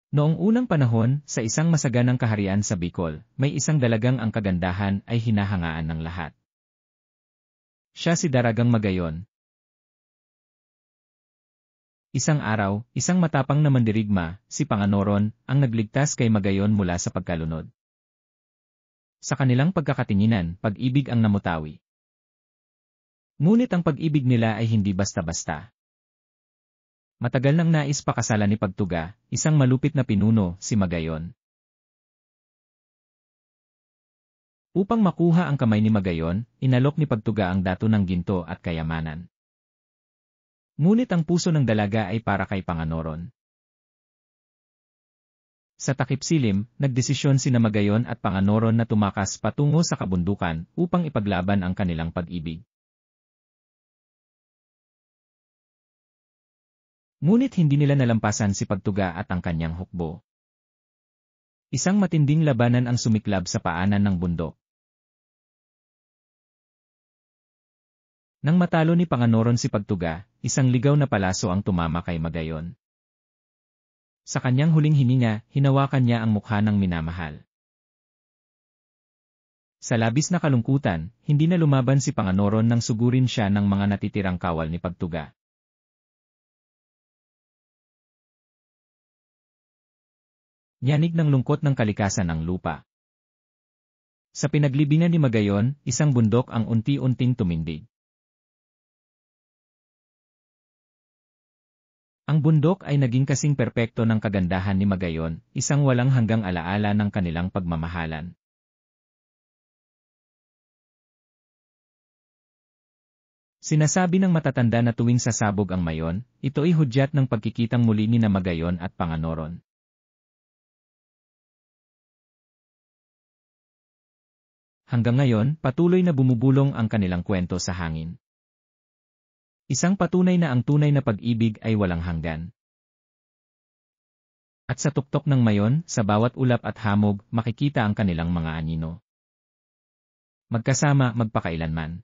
Noong unang panahon, sa isang masaganang kaharian sa Bicol, may isang dalagang ang kagandahan ay hinahangaan ng lahat. Siya si Daragang Magayon. Isang araw, isang matapang na mandirigma, si Panganoron, ang nagligtas kay Magayon mula sa pagkalunod. Sa kanilang pagkakatinginan, pag-ibig ang namutawi. Ngunit ang pag-ibig nila ay hindi basta-basta. Matagal nang nais pakasalan ni Pagtuga, isang malupit na pinuno, si Magayon. Upang makuha ang kamay ni Magayon, inalok ni Pagtuga ang dato ng ginto at kayamanan. Ngunit ang puso ng dalaga ay para kay Panganoron. Sa takip silim, nagdesisyon sina Magayon at Panganoron na tumakas patungo sa kabundukan upang ipaglaban ang kanilang pag-ibig. Ngunit hindi nila nalampasan si Pagtuga at ang kanyang hukbo. Isang matinding labanan ang sumiklab sa paanan ng bundok. Nang matalo ni Panganoron si Pagtuga, isang ligaw na palaso ang tumama kay Magayon. Sa kanyang huling hininga, hinawakan niya ang mukha ng minamahal. Sa labis na kalungkutan, hindi na lumaban si Panganoron nang sugurin siya ng mga natitirang kawal ni Pagtuga. Yanig ng lungkot ng kalikasan ang lupa. Sa pinaglibingan ni Magayon, isang bundok ang unti-unting tumindig. Ang bundok ay naging kasing perpekto ng kagandahan ni Magayon, isang walang hanggang alaala ng kanilang pagmamahalan. Sinasabi ng matatanda na tuwing sasabog ang mayon, ito ay hudyat ng pagkikitang muli ni na Magayon at Panganoron. Hanggang ngayon, patuloy na bumubulong ang kanilang kwento sa hangin. Isang patunay na ang tunay na pag-ibig ay walang hanggan. At sa tuktok ng mayon, sa bawat ulap at hamog, makikita ang kanilang mga anino. Magkasama, magpakailanman.